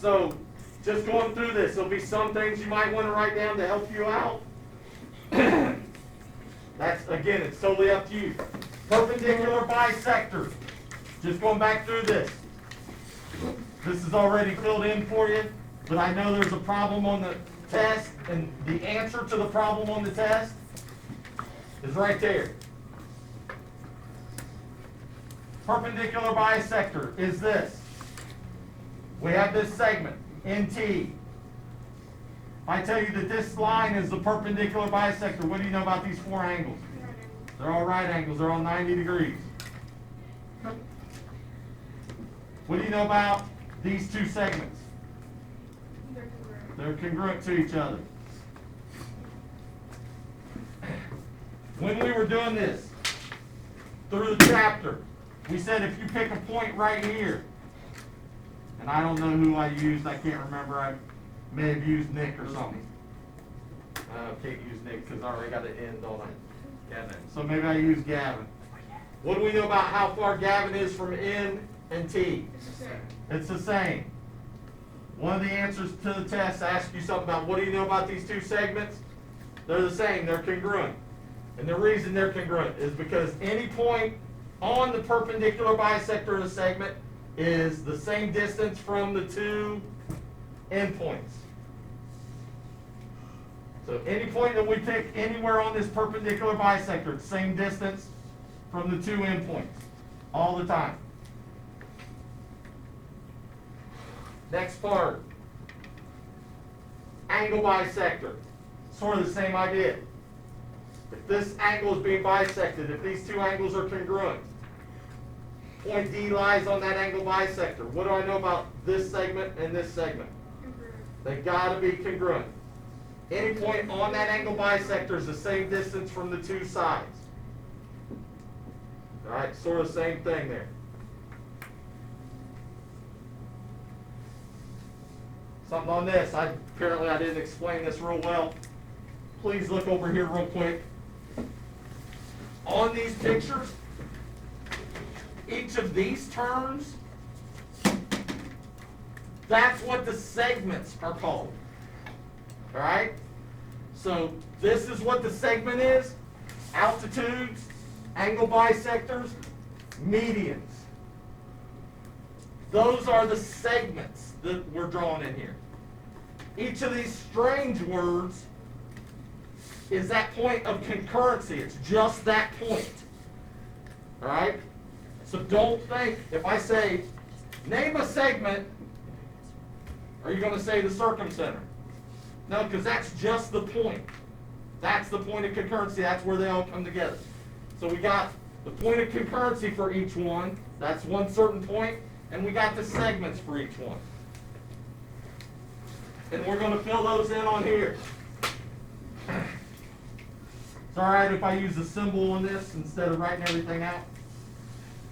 So, just going through this, there'll be some things you might want to write down to help you out. That's, again, it's totally up to you. Perpendicular bisector. Just going back through this. This is already filled in for you, but I know there's a problem on the test, and the answer to the problem on the test is right there. Perpendicular bisector is this. We have this segment, NT. If I tell you that this line is the perpendicular bisector, what do you know about these four angles? They're all right angles. They're all 90 degrees. What do you know about these two segments? They're congruent to each other. When we were doing this through the chapter, we said if you pick a point right here, and I don't know who I used, I can't remember, I may have used Nick or something. I can't use Nick because I already got an end on it. Gavin. So maybe I use Gavin. What do we know about how far Gavin is from N and T? It's the same. It's the same. One of the answers to the test asks you something about what do you know about these two segments? They're the same, they're congruent. And the reason they're congruent is because any point on the perpendicular bisector of the segment is the same distance from the two endpoints. So any point that we pick anywhere on this perpendicular bisector, it's same distance from the two endpoints all the time. Next part, angle bisector. Sort of the same idea. If this angle is being bisected, if these two angles are congruent, point D lies on that angle bisector. What do I know about this segment and this segment? They gotta be congruent. Any point on that angle bisector is the same distance from the two sides. All right, sort of same thing there. Something on this. Apparently I didn't explain this real well. Please look over here real quick. On these pictures, each of these terms, that's what the segments are called. All right? So this is what the segment is. Altitudes, angle bisectors, medians. Those are the segments that we're drawing in here. Each of these strange words is that point of concurrency. It's just that point. All right? So don't think, if I say, name a segment, are you going to say the circumcenter? No, because that's just the point. That's the point of concurrency. That's where they all come together. So we got the point of concurrency for each one. That's one certain point. And we got the segments for each one. And we're going to fill those in on here. It's all right if I use a symbol on this instead of writing everything out?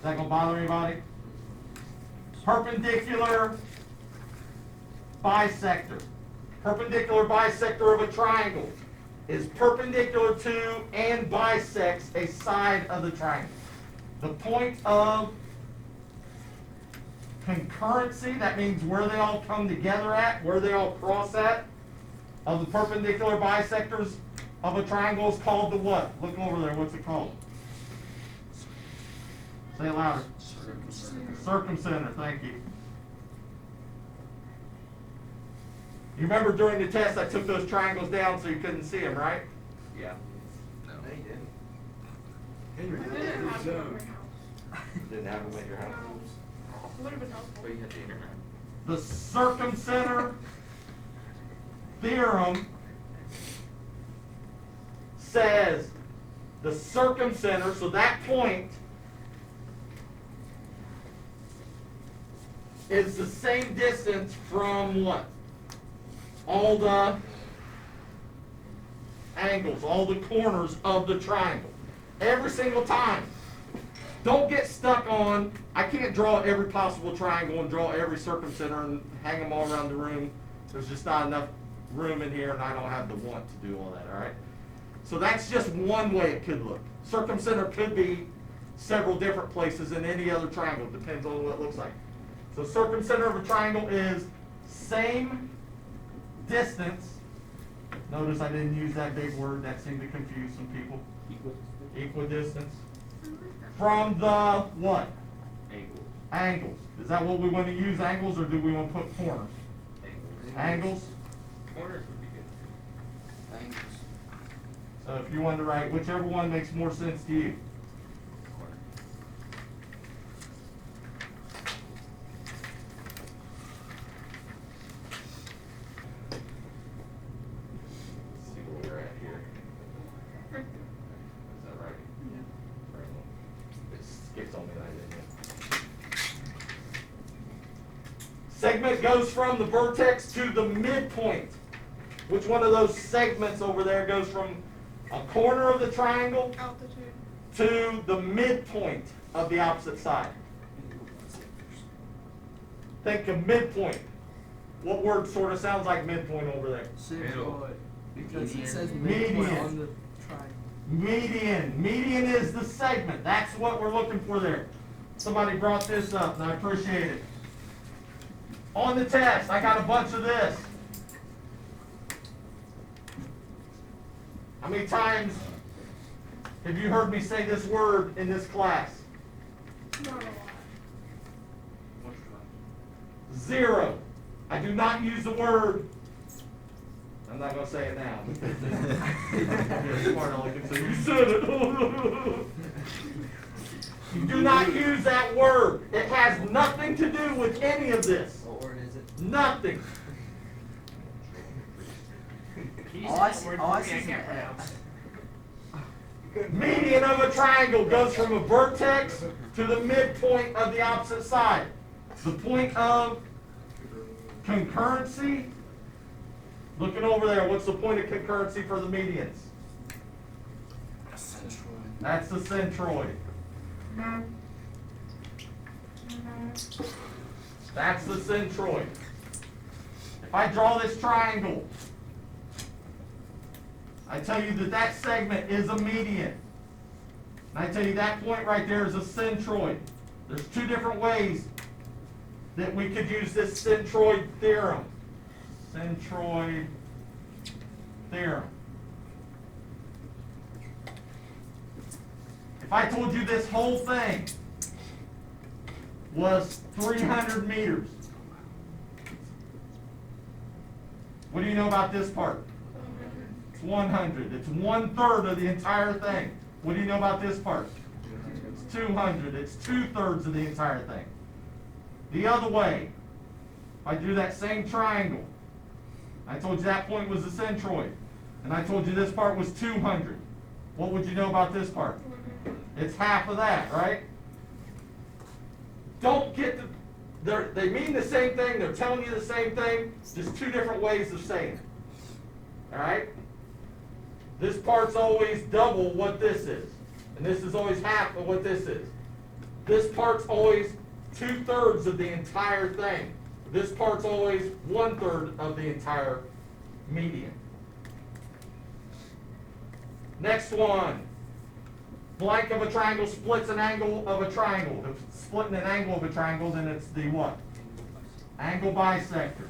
Is that going to bother anybody? Perpendicular bisector. Perpendicular bisector of a triangle is perpendicular to and bisects a side of the triangle. The point of concurrency, that means where they all come together at, where they all cross at, of the perpendicular bisectors of a triangle is called the what? Look over there, what's it called? Say it louder. Circumcenter, thank you. You remember during the test I took those triangles down so you couldn't see them, right? Yeah. No, he didn't. I didn't have them at my house. Didn't have them at your house? It would have been helpful. But you had the internet. The circumcenter theorem says the circumcenter, so that point is the same distance from what? All the angles, all the corners of the triangle. Every single time. Don't get stuck on, I can't draw every possible triangle and draw every circumcenter and hang them all around the room. There's just not enough room in here and I don't have the want to do all that, all right? So that's just one way it could look. Circumcenter could be several different places in any other triangle. Depends on what it looks like. So circumcenter of a triangle is same distance. Notice I didn't use that big word. That seemed to confuse some people. Equidistance. From the what? Angles. Angles. Is that what we want to use, angles, or do we want to put corners? Angles. Corners would be good. Angles. So if you wanted to write whichever one makes more sense to you. Corner. Let's see where we're at here. Is that right? Yeah. Right. It skips on me that I didn't. Segment goes from the vertex to the midpoint. Which one of those segments over there goes from a corner of the triangle Altitude. to the midpoint of the opposite side? Think of midpoint. What word sort of sounds like midpoint over there? Centroid. Because it Median. says Median. midpoint on the triangle. Median. Median is the segment. That's what we're looking for there. Somebody brought this up, and I appreciate it. On the test, I got a bunch of this. How many times have you heard me say this word in this class? Not a lot. Zero. I do not use the word. I'm not going to say it now. You're smart aleck, so you said it. You do not use that word. It has nothing to do with any of this. What word is it? Nothing. All I see is an F. Median of a triangle goes from a vertex to the midpoint of the opposite side. The point of concurrency. Looking over there, what's the point of concurrency for the medians? Centroid. That's the centroid. That's the centroid. If I draw this triangle, I tell you that that segment is a median. And I tell you that point right there is a centroid. There's two different ways that we could use this centroid theorem. Centroid theorem. If I told you this whole thing was 300 meters, what do you know about this part? It's 100. It's 1/3 of the entire thing. What do you know about this part? It's 200. It's 2/3 of the entire thing. The other way, if I do that same triangle, I told you that point was the centroid, and I told you this part was 200. What would you know about this part? It's half of that, right? Don't get the, they mean the same thing, they're telling you the same thing, just two different ways of saying it. All right? This part's always double what this is, and this is always half of what this is. This part's always 2/3 of the entire thing. This part's always 1/3 of the entire median. Next one. Blank of a triangle splits an angle of a triangle. If it's splitting an angle of a triangle, then it's the what? Angle bisector.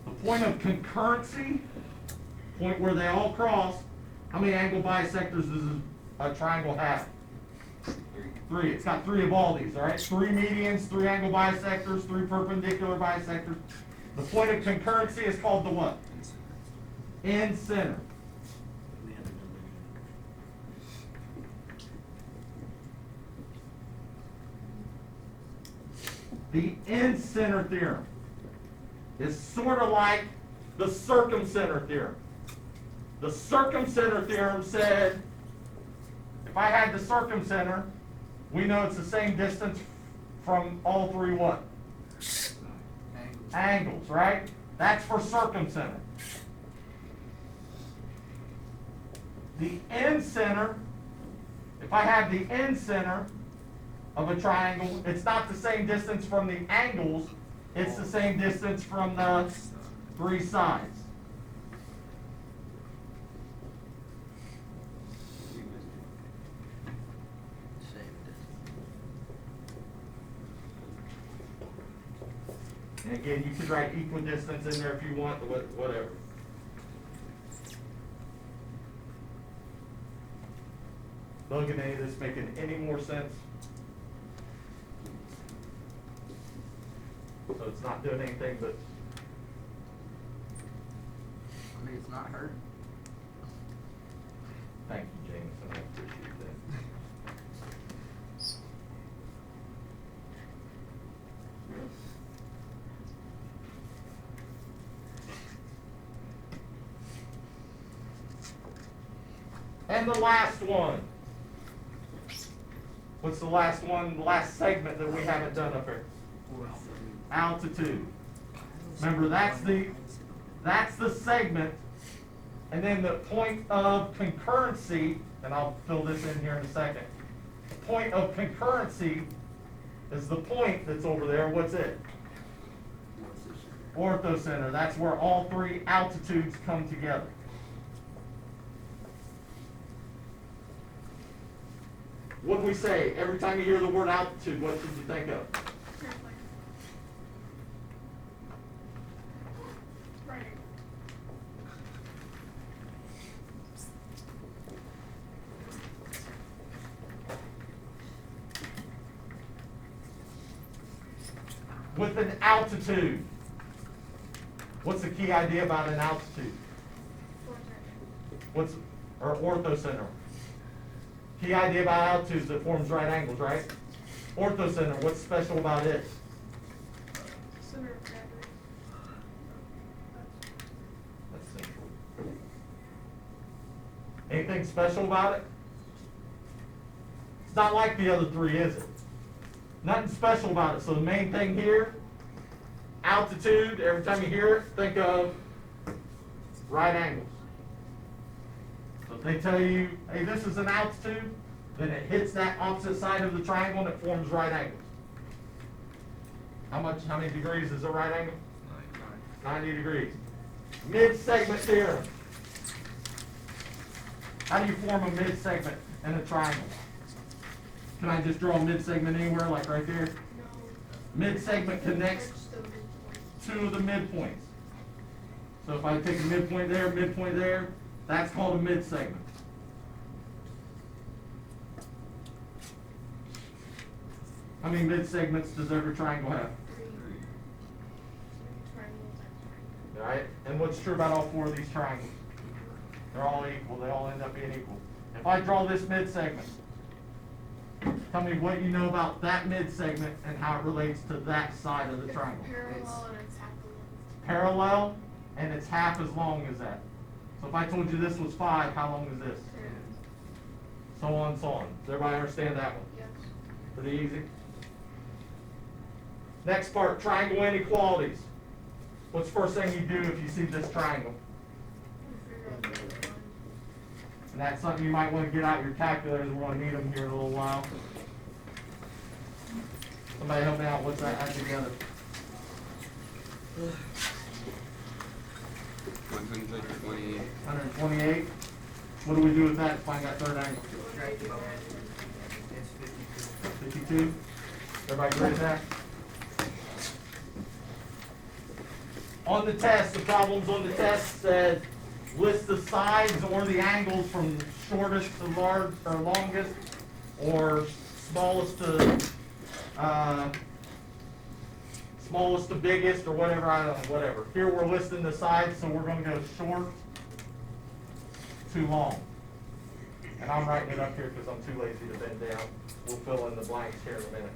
The point of concurrency, point where they all cross, how many angle bisectors does a triangle have? 3. It's got 3 of all these, all right? 3 medians, 3 angle bisectors, 3 perpendicular bisectors. The point of concurrency is called the what? End center. The end center theorem is sort of like the circumcenter theorem. The circumcenter theorem said, if I had the circumcenter, we know it's the same distance from all 3 what? Angles, right? That's for circumcenter. The end center, if I have the end center of a triangle, it's not the same distance from the angles, it's the same distance from the 3 sides. And again, you could write equidistance in there if you want, whatever. Look at any of this making any more sense? So it's not doing anything but, I mean, it's not hurt. thank you, James, I appreciate that. And the last one. What's the last one, the last segment that we haven't done up here? Altitude. Remember, that's the segment, and then the point of concurrency, and I'll fill this in here in a second. The point of concurrency is the point that's over there. What's it? Orthocenter. That's where all three altitudes come together. What do we say? Every time you hear the word altitude, what should you think of? With an altitude, what's the key idea about an altitude? Or orthocenter? Key idea about altitudes, it forms right angles, right? Orthocenter, what's special about it? Center of gravity. That's simple. Anything special about it? It's not like the other three, is it? Nothing special about it. So the main thing here, altitude, every time you hear it, think of right angles. So if they tell you, hey, this is an altitude, then it hits that opposite side of the triangle and it forms right angles. How many degrees is a right angle? 90 degrees. Mid-segment theorem. How do you form a mid-segment in a triangle? Can I just draw a mid-segment anywhere, like right there? No. Mid-segment connects to the midpoints. So if I take a midpoint there, that's called a mid-segment. How many mid-segments does every triangle have? All right, and what's true about all four of these triangles? They're all equal, they all end up being equal. If I draw this mid-segment, tell me what you know about that mid-segment and how it relates to that side of the triangle. Parallel and it's half the length. Parallel, and it's half as long as that. So if I told you this was 5, how long is this? 10. So on and so on. Does everybody understand that one? Yes. Pretty easy. Next part, triangle inequalities. What's the first thing you do if you see this triangle? And that's something you might want to get out your calculators. We're going to need them here in a little while. Somebody help me out. What's that add together? 128. 128. What do we do with that to find that third angle? It's 52. 52. Everybody agree with that? On the test, the problems on the test said list the sides or the angles from shortest to large or longest, or smallest to biggest, or whatever. I don't know, whatever. Here we're listing the sides, so we're going to go short to long. And I'm writing it up here because I'm too lazy to bend down. We'll fill in the blanks here in a minute.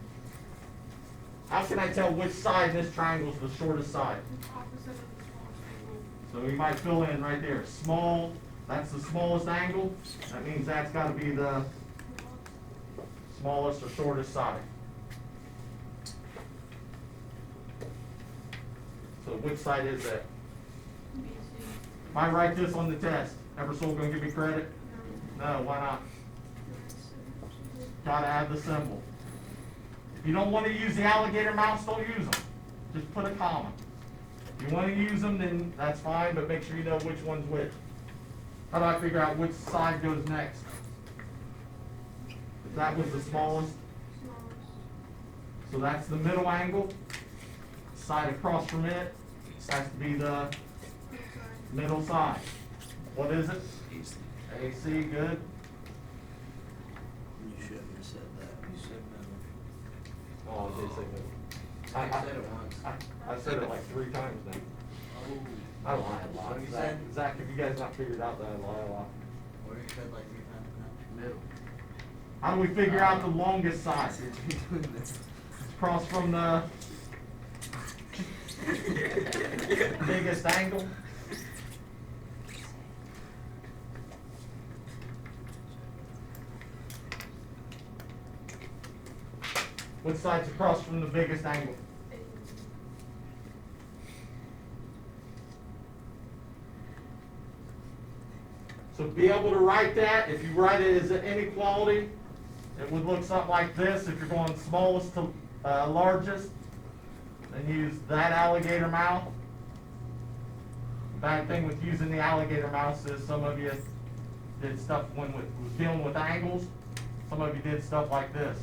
How can I tell which side in this triangle is the shortest side? Opposite of the smallest angle. So you might fill in right there, small, that's the smallest angle. That means that's got to be the smallest or shortest side. So which side is that? BC. If I write this on the test, Ebersole going to give me credit? No, why not? Got to add the symbol. If you don't want to use the alligator mouse, don't use them. Just put a comma. If you want to use them, then that's fine, but make sure you know which one's which. How do I figure out which side goes next? If that was the smallest, Smallest. so that's the middle angle. side across from it has to be the Outside. middle side. What is it? AC, good. You shouldn't have said that. You said no. Oh, I did say middle. You said it once. I said it like 3 times now. Oh. I lie a lot. What you Zach, said? Zach, have you guys not figured out that I lie a lot? What you said like 3 times now? Middle. How do we figure out the longest side? Doing this. Across from the biggest angle? What side's across from the biggest angle? So be able to write that, if you write it as an inequality, it would look something like this. If you're going smallest to largest, then use that alligator mouth. Bad thing with using the alligator mouse is some of you did stuff when was dealing with angles. Some of you did stuff like this.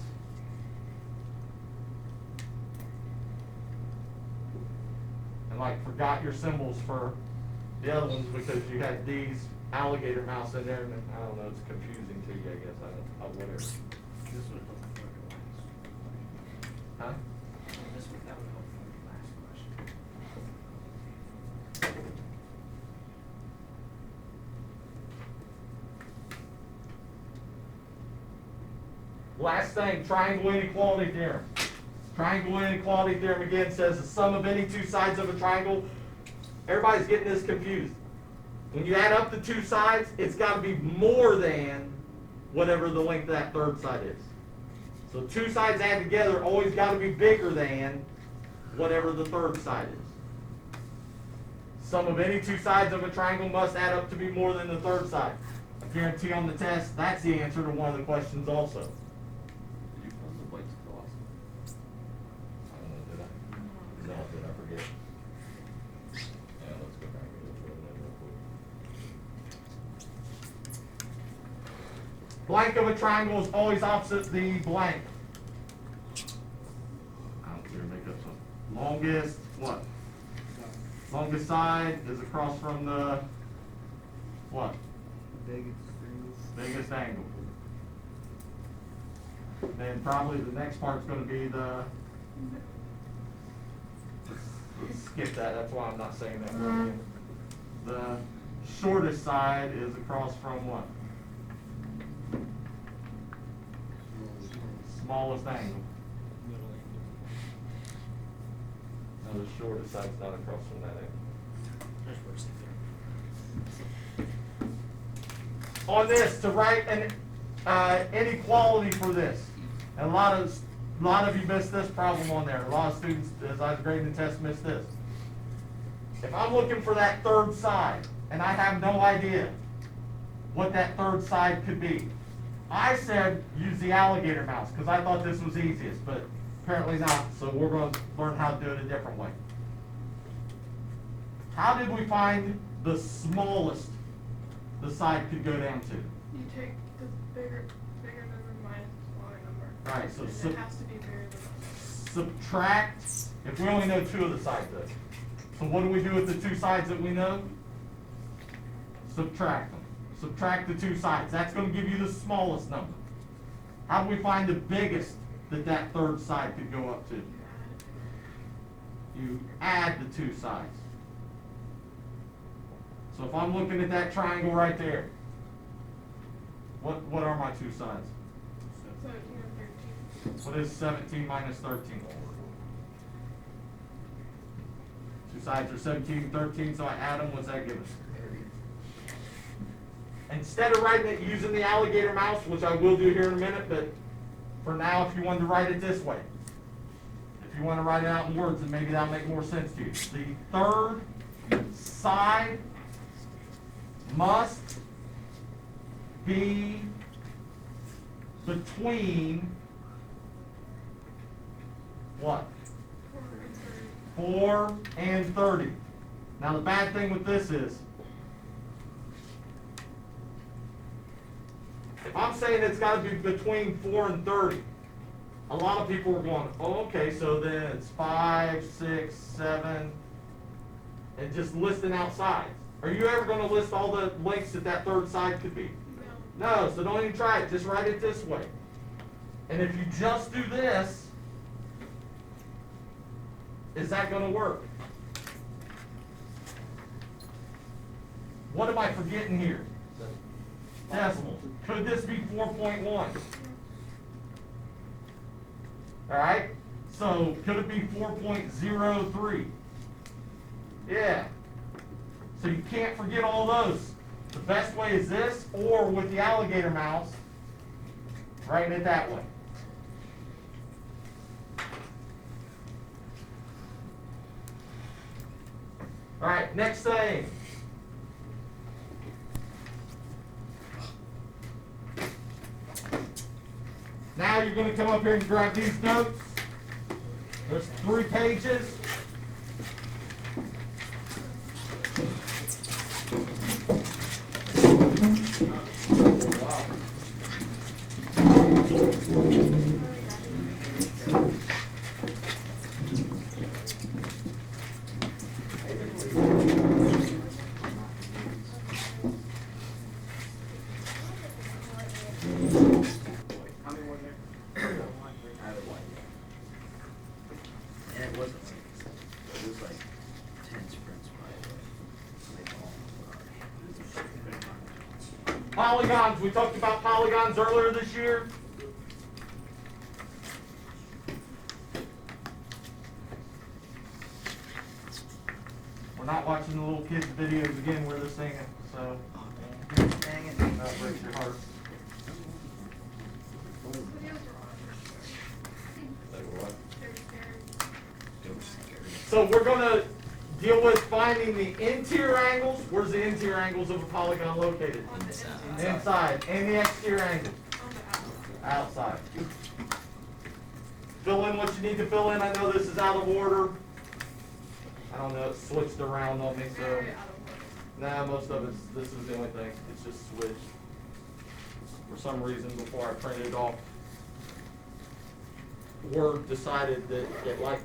And like forgot your symbols for the other ones because you had these alligator mouse in there, and I don't know, it's confusing to you, I guess. I don't, whatever. This would help for the last. Huh? This would, that would help for the last question. Last thing, triangle inequality theorem. Triangle inequality theorem again says the sum of any 2 sides of a triangle. Everybody's getting this confused. When you add up the 2 sides, it's got to be more than whatever the length of that third side is. So 2 sides added together always got to be bigger than whatever the third side is. Sum of any 2 sides of a triangle must add up to be more than the third side. I guarantee on the test, that's the answer to one of the questions also. Did you close the plates across? I don't know, did I? No, did I forget? Yeah, let's go back and look at it real quick. Blank of a triangle is always opposite the blank. I don't care, make up something. Longest, what? Longest side is across from the, what? Biggest Biggest angle. Then probably the next part's gonna be the, let's skip that, that's why I'm not saying that word again. The shortest side is across from what? Smallest angle. No, the shortest side's not across from that angle. That's what it's thinking. On this, to write an inequality for this, and a lot of you missed this problem on there. A lot of students, as I was grading the test, missed this. If I'm looking for that third side, and I have no idea what that third side could be, I said use the alligator mouse because I thought this was easiest, but apparently not. So we're going to learn how to do it a different way. How did we find the smallest the side could go down to? You take the bigger number minus the smaller number. Right, so And it has to be bigger than subtract, if we only know 2 of the sides though. So what do we do with the 2 sides that we know? Subtract them. Subtract the 2 sides. That's going to give you the smallest number. How do we find the biggest that third side could go up to? You add the 2 sides. So if I'm looking at that triangle right there, what are my 2 sides? 17 and 13. What is 17 minus 13? 2 sides are 17 and 13, so I add them. What's that give us? Instead of writing it using the alligator mouse, which I will do here in a minute, but for now, if you wanted to write it this way, if you want to write it out in words, then maybe that'll make more sense to you. The third side must be between what? 4 and 30. Now the bad thing with this is, if I'm saying it's got to be between 4 and 30, a lot of people were going, oh, okay, so then it's 5, 6, 7, and just listing out sides. Are you ever going to list all the lengths that that third side could be? No. No, so don't even try it. Just write it this way. And if you just do this, is that going to work? What am I forgetting here? Decimals. Could this be 4.1? Alright? So, could it be 4.03? Yeah. So you can't forget all those. The best way is this, or with the alligator mouse, writing it that way. Alright, next thing. Now you're going to come up here and grab these notes. There's 3 pages. How many were there? I had a white. And it wasn't like, it was like 10 sprints by the way. Polygons. We talked about polygons earlier this year. We're not watching the little kids' videos again where they're singing, so Dang it. that breaks your heart. Videos are on. Like what? They're scary. So we're going to deal with finding the interior angles. Where's the interior angles of a polygon located? On the inside. Inside. And the exterior angles? On the outside. Outside. Fill in what you need to fill in. I know this is out of order. I don't know, it switched around on me, so. Very out of order. Nah, most of it's, this is the only thing. It's just switched. For some reason, before I printed it off, Word decided that it liked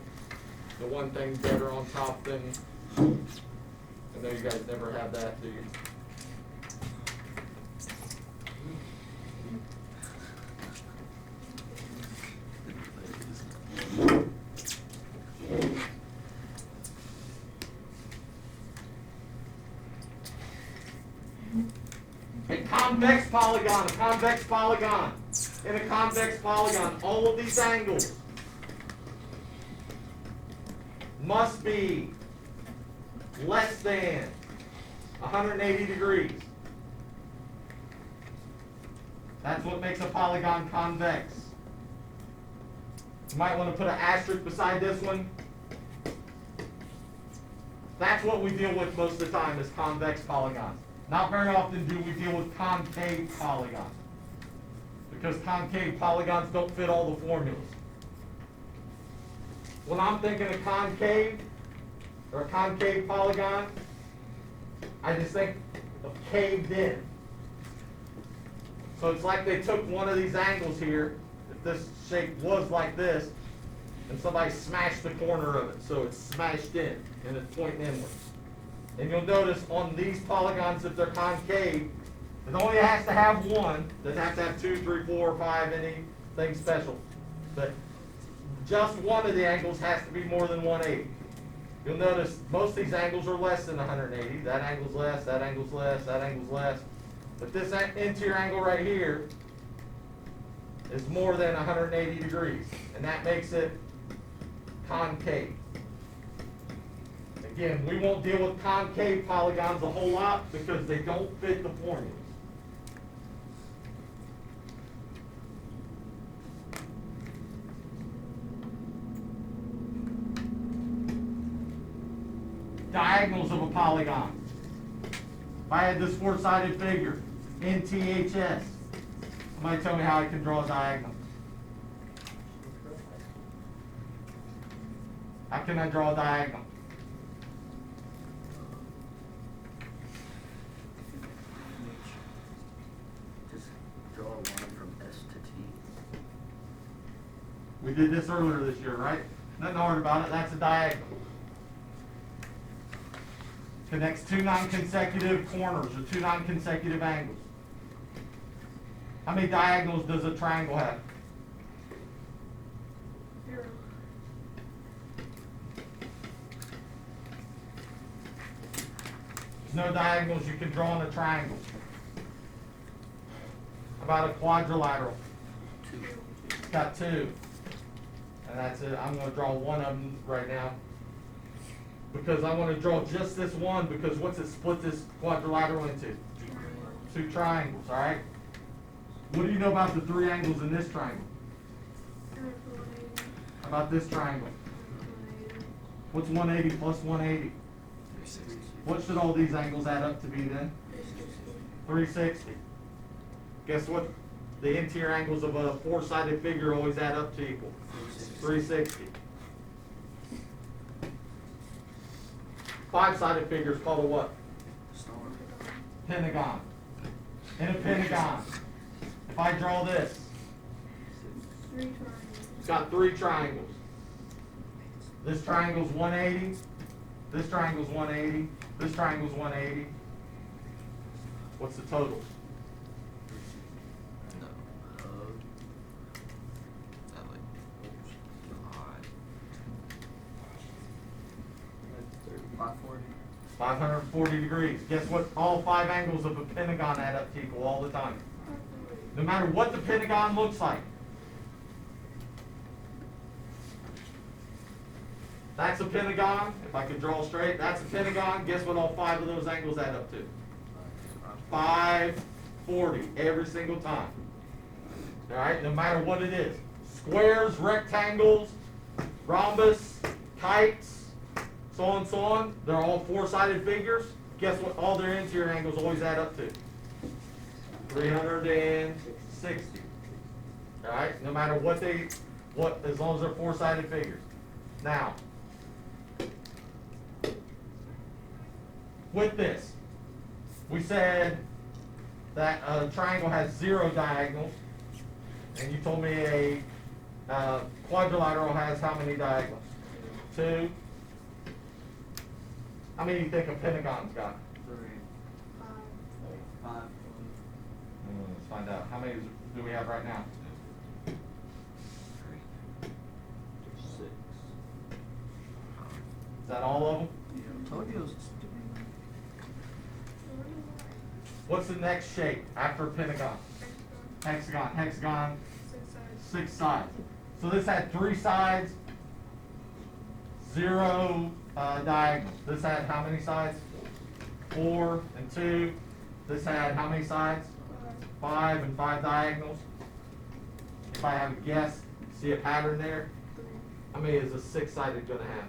the one thing better on top than, I know you guys never have that, do you? A convex polygon. In a convex polygon, all of these angles must be less than 180 degrees. That's what makes a polygon convex. You might want to put an asterisk beside this one. That's what we deal with most of the time is convex polygons. Not very often do we deal with concave polygons, because concave polygons don't fit all the formulas. When I'm thinking of concave, or a concave polygon, I just think of caved in. So it's like they took one of these angles here, if this shape was like this, and somebody smashed the corner of it, so it's smashed in, and it's pointing inwards. And you'll notice on these polygons, if they're concave, it only has to have one. Doesn't have to have 2, 3, 4, 5, anything special. But just one of the angles has to be more than 180. You'll notice most of these angles are less than 180. That angle's less, that angle's less, that angle's less. But this interior angle right here is more than 180 degrees. And that makes it concave. Again, we won't deal with concave polygons a whole lot because they don't fit the formulas. Diagonals of a polygon. If I had this four-sided figure, NTHS, somebody tell me how I can draw a diagonal. How can I draw a diagonal? Just draw a line from S to T. We did this earlier this year, right? Nothing hard about it. That's a diagonal. Connects two non-consecutive corners or two non-consecutive angles. How many diagonals does a triangle have? 0. There's no diagonals you can draw in a triangle. How about a quadrilateral? It's got 2. And that's it. I'm going to draw one of them right now. Because I want to draw just this one, because what's it split this quadrilateral into? 2 triangles, all right? What do you know about the 3 angles in this triangle? How about this triangle? What's 180 plus 180? What should all these angles add up to be then? 360. Guess what? The interior angles of a 4-sided figure always add up to equal 360. 5-sided figure is called a what? Pentagon. In a pentagon, if I draw this, 3 triangles. it's got 3 triangles. This triangle's 180. This triangle's 180. This triangle's 180. What's the total? About 40. 540 degrees. Guess what? All 5 angles of a pentagon add up to equal all the time. No matter what the pentagon looks like. That's a pentagon. If I could draw straight, that's a pentagon. Guess what all 5 of those angles add up to? 540 every single time. All right, no matter what it is. Squares, rectangles, rhombus, kites, so on and so on. They're all 4-sided figures. Guess what all their interior angles always add up to? 360. All right, no matter what as long as they're 4-sided figures. Now, with this, we said that a triangle has 0 diagonals, and you told me a quadrilateral has how many diagonals? 2. How many do you think a pentagon's got? 3. 5. Let's find out. How many do we have right now? 6. Is that all of them? Told you it was What's the next shape after a pentagon? Hexagon. Hexagon, 6 sides. So this had 3 sides, 0 diagonals. This had how many sides? 4 and 2. This had how many sides? 5 and 5 diagonals. If I have a guess, see a pattern there? How many is a 6-sided going to have?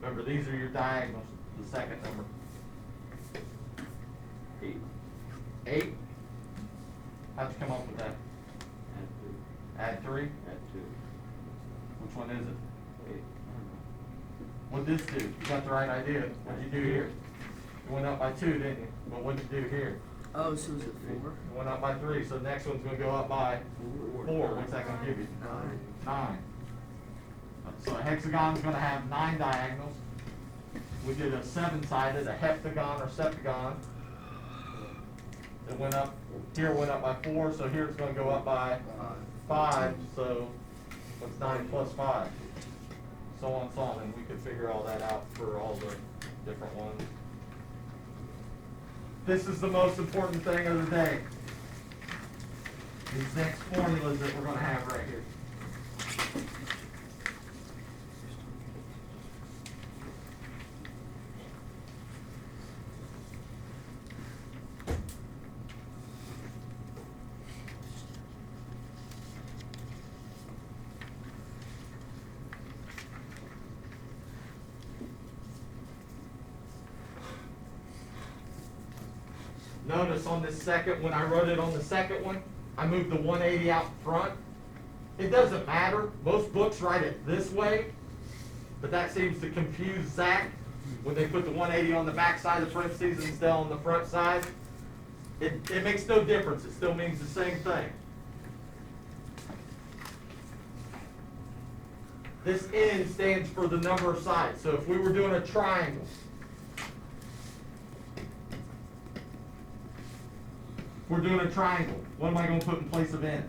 Remember, these are your diagonals, the second number. 8. 8? How'd you come up with that? Add 2. Add 3? Add 2. Which one is it? 8. What'd this do? You got the right idea. What'd you do here? You went up by 2, didn't you? But what'd you do here? Oh, so is it 4? You went up by 3, so the next one's going to go up by 4. What's that going to give you? 9. So a hexagon's going to have 9 diagonals. We did a 7-sided, a heptagon or septagon. It went up, here went up by 4, so here it's going to go up by 5. So what's 9 plus 5? So on and so on, and we could figure all that out for all the different ones. This is the most important thing of the day. These next formulas that we're going to have right here. Notice on this second, when I wrote it on the second one, I moved the 180 out front. It doesn't matter. Most books write it this way, but that seems to confuse Zach when they put the 180 on the back side of the parentheses instead on the front side. It makes no difference. It still means the same thing. This N stands for the number of sides. So if we were doing a triangle, we're doing a triangle. What am I going to put in place of N?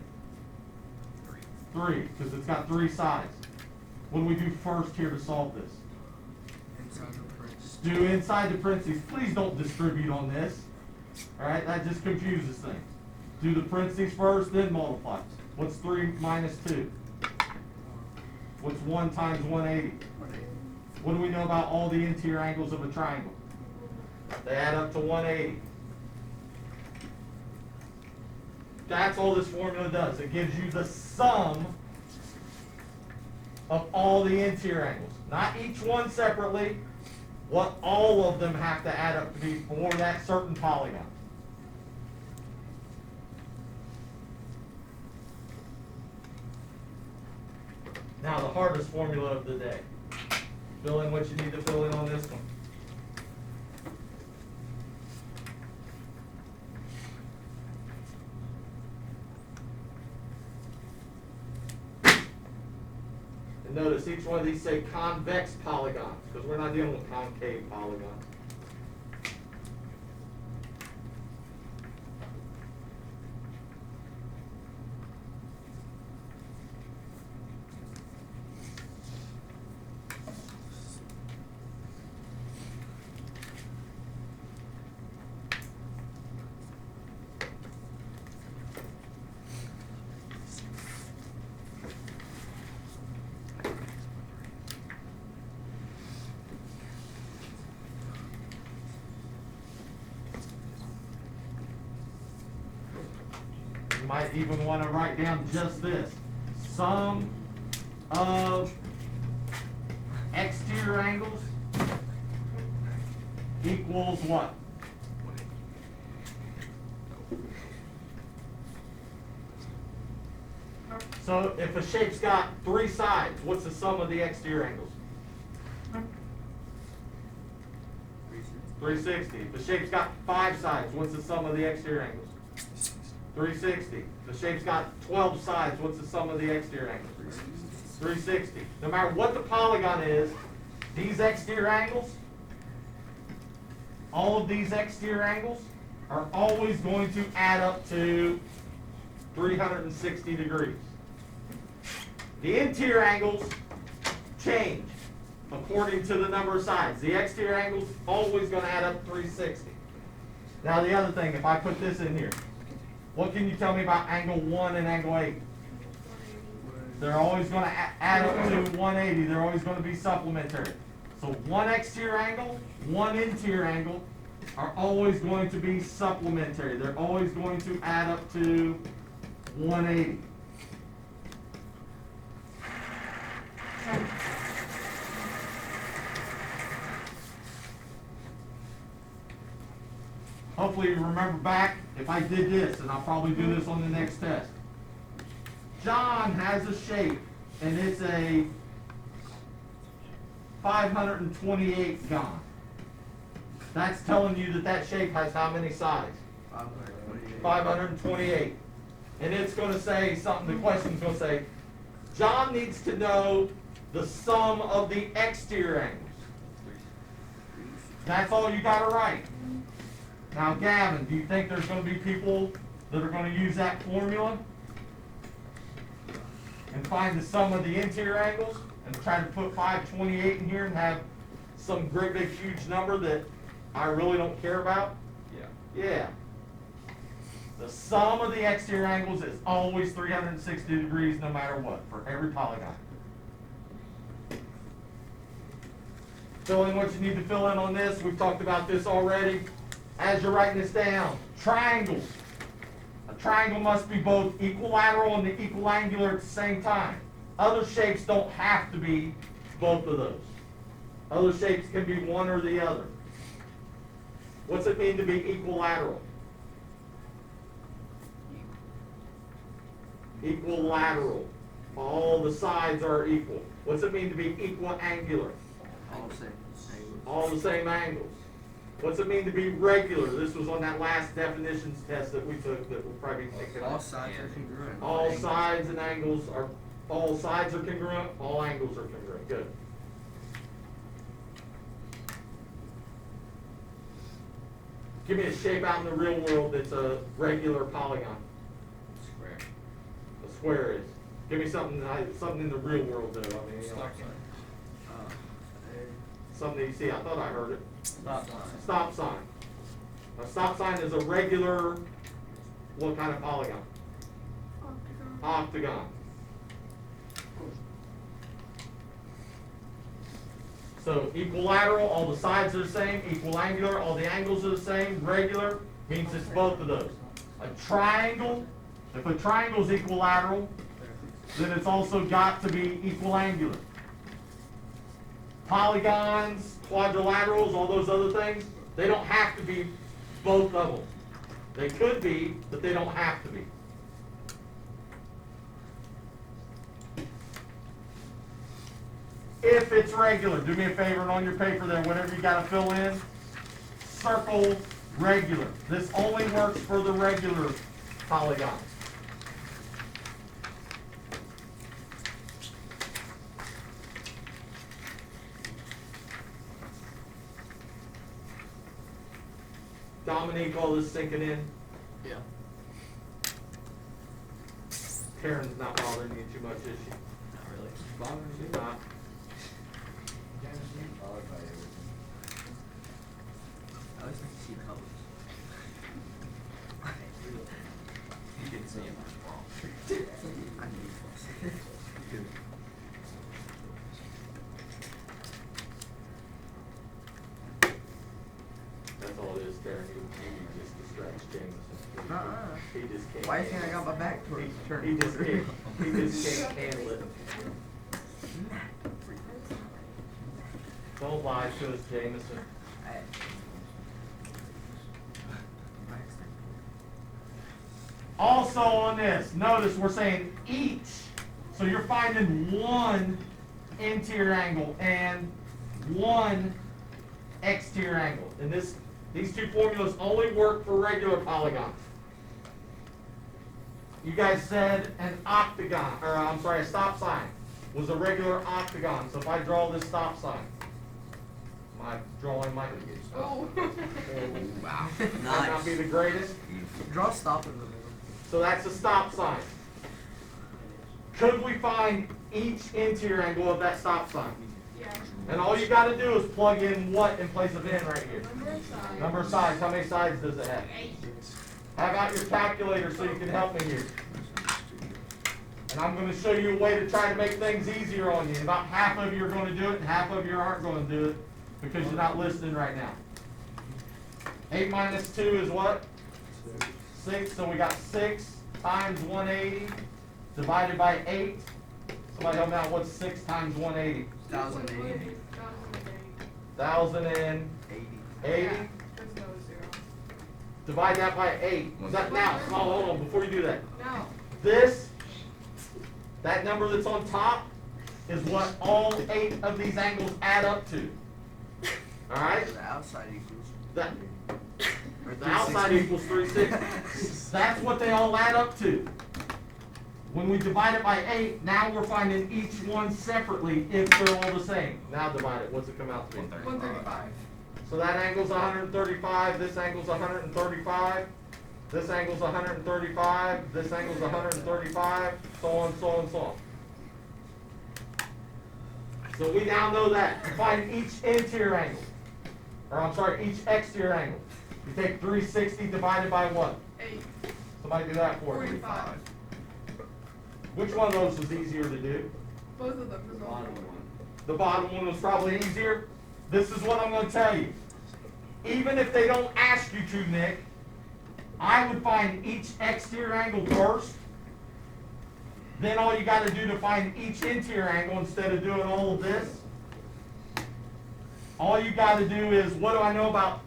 3, because it's got 3 sides. What do we do first here to solve this? Inside the parentheses. Do inside the parentheses. Please don't distribute on this. All right, that just confuses things. Do the parentheses first, then multiply. What's 3 minus 2? What's 1 times 180? What do we know about all the interior angles of a triangle? They add up to 180. That's all this formula does. It gives you the sum of all the interior angles. Not each one separately, what all of them have to add up to be for that certain polygon. Now the hardest formula of the day. Fill in what you need to fill in on this one. And notice each one of these say convex polygons, because we're not dealing with concave polygons. You might even want to write down just this. Sum of exterior angles equals what? So if a shape's got 3 sides, what's the sum of the exterior angles? 360. If the shape's got 5 sides, what's the sum of the exterior angles? 360. The shape's got 12 sides. What's the sum of the exterior angles? 360. No matter what the polygon is, these exterior angles, all of these exterior angles, are always going to add up to 360 degrees. The interior angles change according to the number of sides. The exterior angles always going to add up 360. Now the other thing, if I put this in here, what can you tell me about angle 1 and angle 8? They're always going to add up to 180. They're always going to be supplementary. So one exterior angle, one interior angle are always going to be supplementary. They're always going to add up to 180. Hopefully you remember back, if I did this, and I'll probably do this on the next test. John has a shape, and it's a 528 gon. That's telling you that that shape has how many sides? 528. And it's going to say something, the question's going to say, John needs to know the sum of the exterior angles. That's all you got to write. Now, Gavin, do you think there's going to be people that are going to use that formula and find the sum of the interior angles and try to put 528 in here and have some great big huge number that I really don't care about? Yeah. The sum of the exterior angles is always 360 degrees no matter what, for every polygon. Fill in what you need to fill in on this. We've talked about this already. As you're writing this down, triangles. A triangle must be both equilateral and equiangular at the same time. Other shapes don't have to be both of those. Other shapes can be one or the other. What's it mean to be equilateral? Equilateral. All the sides are equal. What's it mean to be equiangular? All the same angles. What's it mean to be regular? This was on that last definitions test that we took that we'll probably take it All off. sides are congruent. All sides and angles are All sides are congruent, all angles are congruent. Good. Give me a shape out in the real world that's a regular polygon. Square. A square is. Give me something in the real world though. I mean, you know, Stop sign. something that you see. I thought I heard it. Stop sign. Stop sign. A stop sign is a regular, what kind of polygon? Octagon. Octagon. So equilateral, all the sides are the same. Equiangular, all the angles are the same. Regular means it's both of those. A triangle, if a triangle is equilateral, then it's also got to be equiangular. Polygons, quadrilaterals, all those other things, they don't have to be both of them. They could be, but they don't have to be. If it's regular, do me a favor and on your paper there, whatever you got to fill in, circle regular. This only works for the regular polygons. Dominique, all this sinking in? Yeah. Karen's not bothering you too much, is she? Not really. She's not. Followed by everything. I always like to see colors. You didn't say it much wrong. I need close. That's all it is, Karen. You just distract Jameson. Uh-uh. He just can't. Why do you think I got my back towards the turn? He just can't. He just can't handle it. Don't lie to us, Jameson. Also on this, notice we're saying each. So you're finding one interior angle and one exterior angle. And these two formulas only work for regular polygons. You guys said an octagon, or I'm sorry, a stop sign was a regular octagon. So if I draw this stop sign, my drawing might Oh. Wow. might not be the greatest. Draw stop in the middle. So that's a stop sign. Could we find each interior angle of that stop sign? Yeah. And all you got to do is plug in what in place of n right here? Number of sides. Number of sides. How many sides does it have? 8. Have out your calculator so you can help me here. And I'm going to show you a way to try to make things easier on you. About half of you are going to do it and half of you aren't going to do it because you're not listening right now. 8 minus 2 is what? 6. So we got 6 times 180 divided by 8. Somebody help me out. What's 6 times 180? 1,080. 1,080. Yeah, there's no 0. Divide that by 8. Now, hold on, before you do that. No. That number that's on top is what all 8 of these angles add up to. Alright? The outside equals. That, Or the outside 360. equals 360. That's what they all add up to. When we divide it by 8, now we're finding each one separately if they're all the same. Now divide it. What's it come out to be? 135. So that angle's 135, this angle's 135, this angle's 135, this angle's 135, so on, so on, so on. So we now know that. To find each interior angle, or I'm sorry, each exterior angle, you take 360 divided by what? 8. Somebody do that for me. 45. Which one of those was easier to do? Both of them. There's Bottom only one. The bottom one was probably easier. This is what I'm going to tell you. Even if they don't ask you to, Nick, I would find each exterior angle first. Then all you got to do to find each interior angle instead of doing all of this, all you got to do is, what do I know about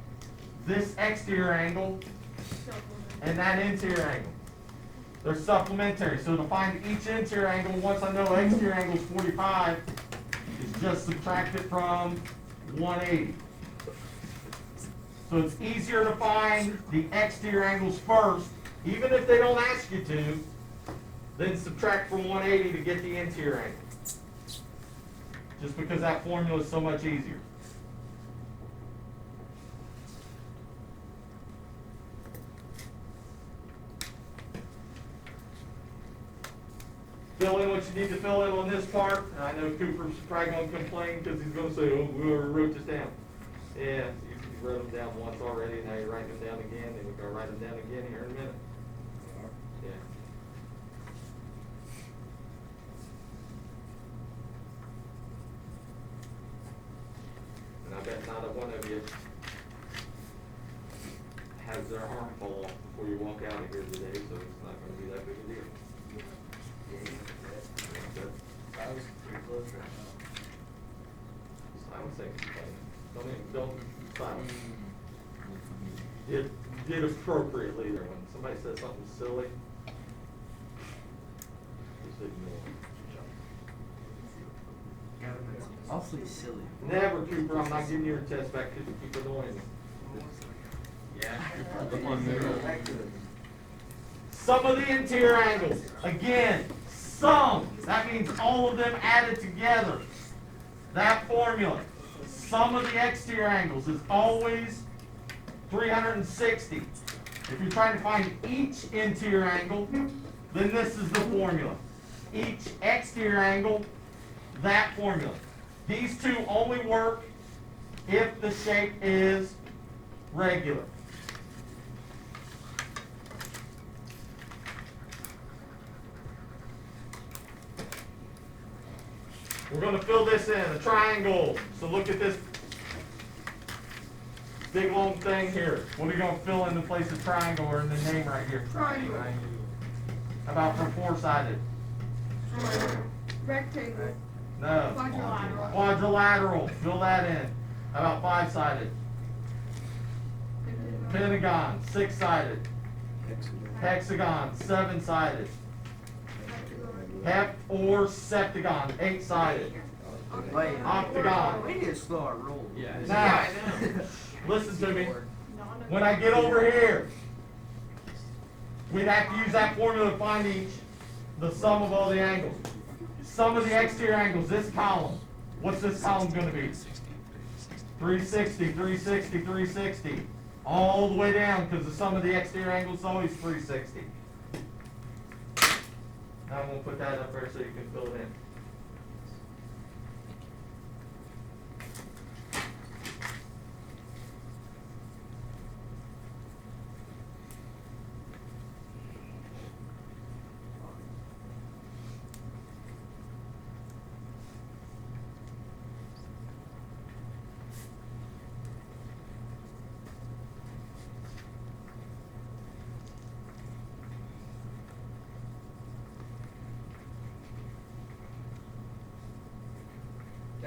this exterior angle and that interior angle? They're supplementary. So to find each interior angle, once I know exterior angle is 45, is just subtract it from 180. So it's easier to find the exterior angles first, even if they don't ask you to, Then subtract from 180 to get the interior angle. Just because that formula is so much easier. Fill in what you need to fill in on this part. And I know Cooper's probably going to complain because he's going to say, oh, we already wrote this down. Yeah, you wrote them down once already, now you're writing them down again, and we're going to write them down again here in a minute. Yeah. And I bet not a one of you has their arm fall off before you walk out of here today, so it's not going to be that big a deal. I was pretty close right now. Silence ain't complaining. Don't silence. Did appropriately there. When somebody says something silly, just ignore it. Awfully silly. Never, Cooper. I'm not giving you your test back because you keep annoying me. Yeah. Sum of the interior angles. Again, sum. That means all of them added together. That formula. Sum of the exterior angles is always 360. If you're trying to find each interior angle, then this is the formula. Each exterior angle, that formula. These two only work if the shape is regular. We're going to fill this in, a triangle. So look at this big long thing here. What are you going to fill in the place of triangle or in the name right here? Triangle. How about for four-sided? Rectangle. No. Quadrilateral. Quadrilateral. Fill that in. How about five-sided? Pentagon. Six-sided. Hexagon. Seven-sided. Hep or septagon. Eight-sided. Wait, Octagon. we need to slow our roll. Now, listen to me. When I get over here, we'd have to use that formula to find the sum of all the angles. Sum of the exterior angles, this column. What's this column going to be? 360, 360, 360. All the way down because the sum of the exterior angles is always 360. Now I'm going to put that up there so you can fill it in.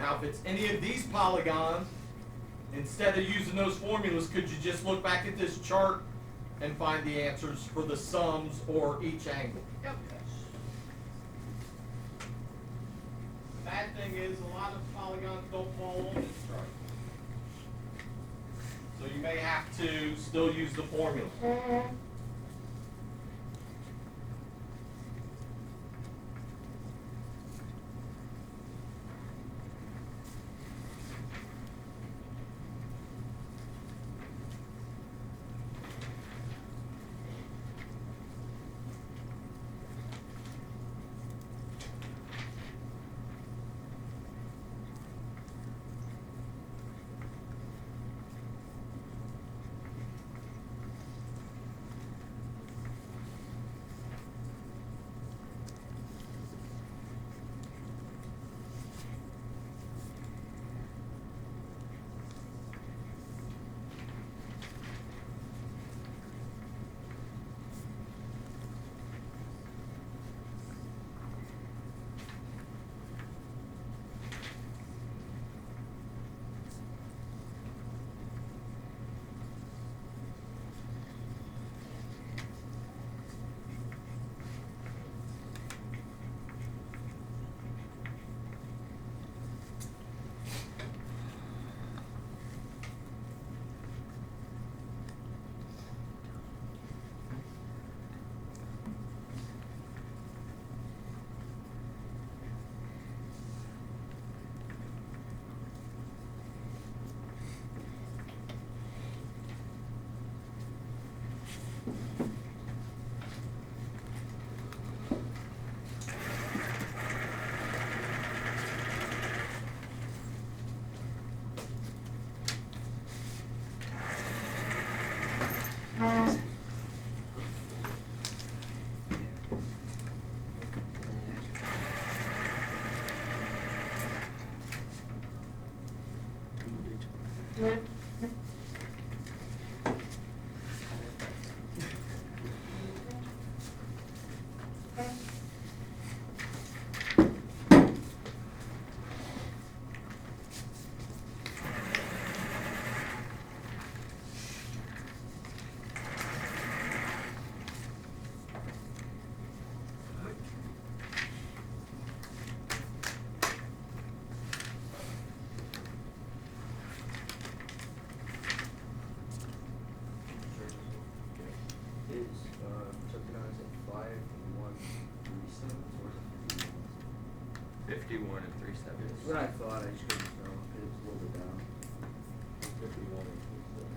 Now, if it's any of these polygons, instead of using those formulas, could you just look back at this chart and find the answers for the sums or each angle? Yep. The bad thing is a lot of polygons don't fall on this chart. So you may have to still use the formula. Is, something on it 5 and 1 3 7 or is it 51 and 3 7. That's what I thought, I just couldn't tell, it was a little bit down. 51 and 3 7.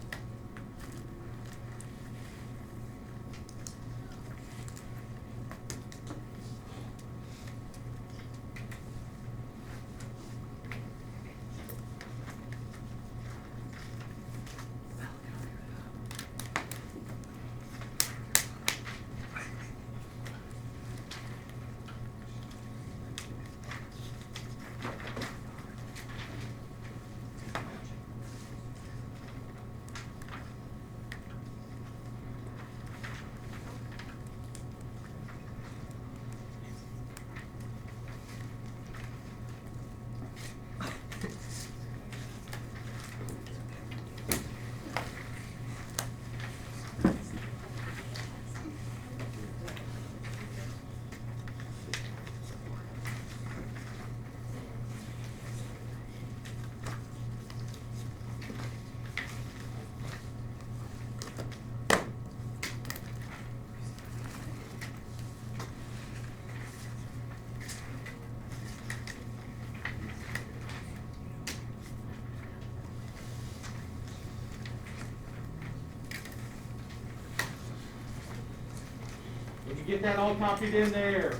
Did you get that all copied in there?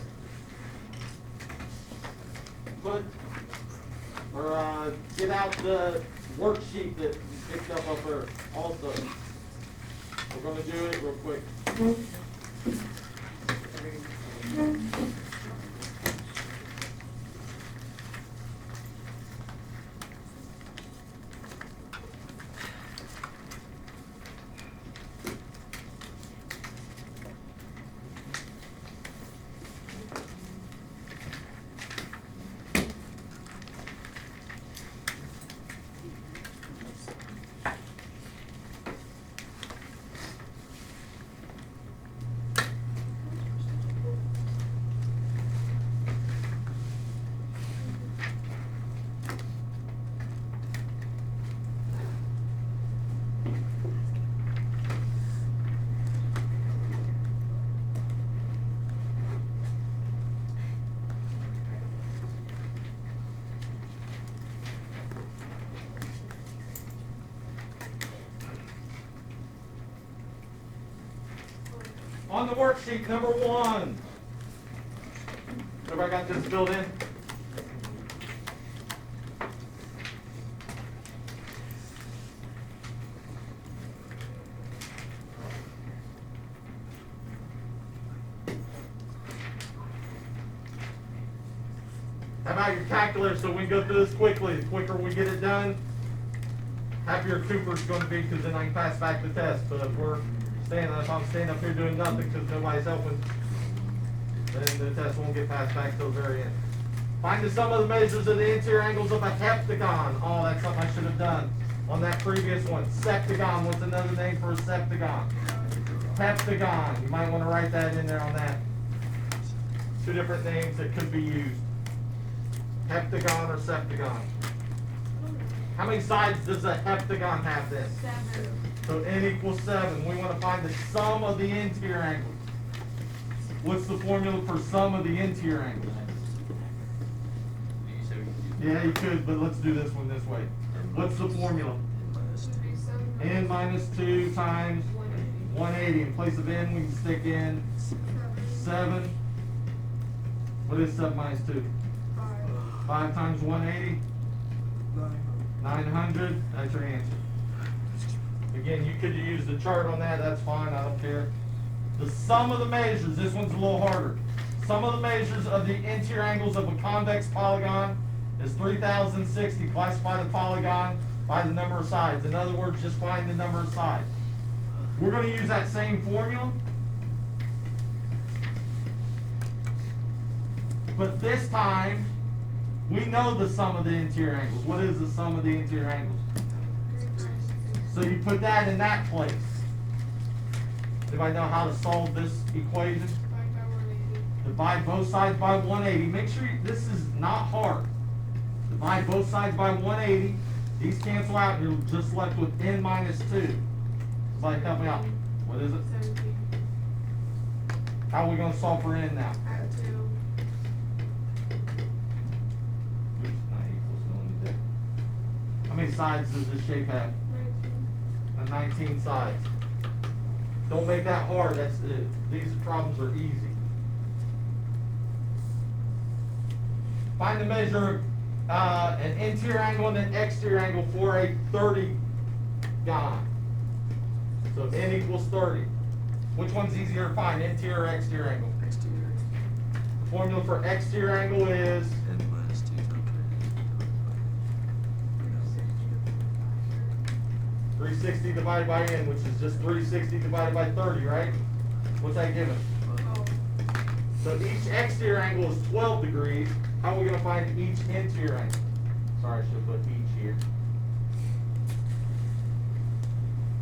Get out the worksheet that you picked up there also. We're gonna do it real quick. On the worksheet, number 1. Everybody got this filled in? How about your calculator so we can go through this quickly? The quicker we get it done, happier Cooper's going to be because then I can pass back the test. But if I'm staying up here doing nothing because nobody's helping, then the test won't get passed back till the very end. Find the sum of the measures of the interior angles of a heptagon. Oh, that's something I should have done on that previous one. Septagon. What's another name for a septagon? Heptagon. You might want to write that in there on that. 2 different names that could be used. Heptagon or septagon. How many sides does a heptagon have then? 7. So n equals 7. We want to find the sum of the interior angles. What's the formula for sum of the interior angles? Yeah, you could, but let's do this one this way. What's the formula? Would be 7 N minus 2 times 180. In place of n, we can stick in 7. What is 7 minus 2? 5 times 180? 900. That's your answer. Again, you could use the chart on that. That's fine. I don't care. The sum of the measures. This one's a little harder. Sum of the measures of the interior angles of a convex polygon is 3060. Classify the polygon by the number of sides. In other words, just find the number of sides. We're going to use that same formula. but this time, we know the sum of the interior angles. What is the sum of the interior angles? So you put that in that place. Anybody know how to solve this equation? Divide both sides by 180. Make sure this is not hard. Divide both sides by 180. These cancel out, and you're just left with n minus 2. Somebody help me out. What is it? 17. How are we going to solve for n now? Add 2. Oops, not equals, no one did. How many sides does this shape have? 19. 19 sides. Don't make that hard. That's these problems are easy. Find the measure of an interior angle and an exterior angle for a 30-gon. So n equals 30. Which one's easier to find, interior or exterior angle? Exterior. The formula for exterior angle is N minus 2 360 divided by n, which is just 360 divided by 30, right? What's that giving? Oh. So each exterior angle is 12 degrees. How are we going to find each interior angle? Sorry, I should put each here.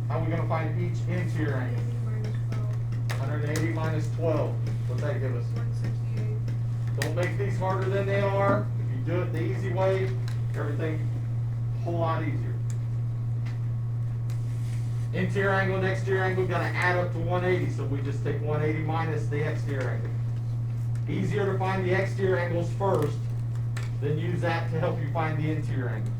How are we going to find each interior 80 angle? minus 12. 180 minus 12. What's that give us? 168. Don't make these harder than they are. If you do it the easy way, everything a whole lot easier. Interior angle and exterior angle got to add up to 180, so we just take 180 minus the exterior angle. Easier to find the exterior angles first, then use that to help you find the interior angle.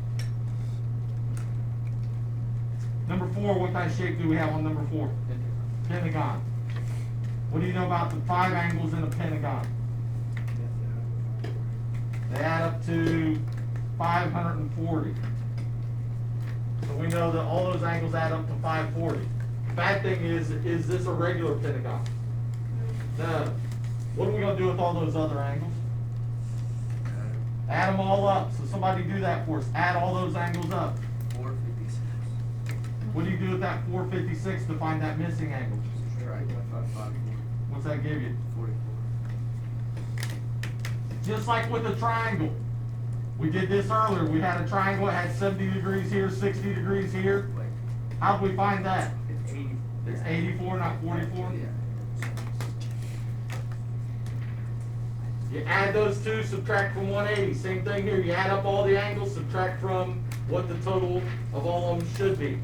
Number 4, what kind of shape do we have on number 4? Pentagon. What do you know about the 5 angles in a pentagon? They add up to 540. So we know that all those angles add up to 540. Bad thing is this a regular pentagon? No. What are we going to do with all those other angles? Add them all up. So somebody do that for us. Add all those angles up. 456. What do you do with that 456 to find that missing angle? Subtract 554. What's that give you? 44. Just like with a triangle. We did this earlier. We had a triangle. It had 70 degrees here, 60 degrees here. Wait. How do we find that? It's 80. It's 84, not 44? Yeah. You add those two, subtract from 180. Same thing here. You add up all the angles, subtract from what the total of all of them should be.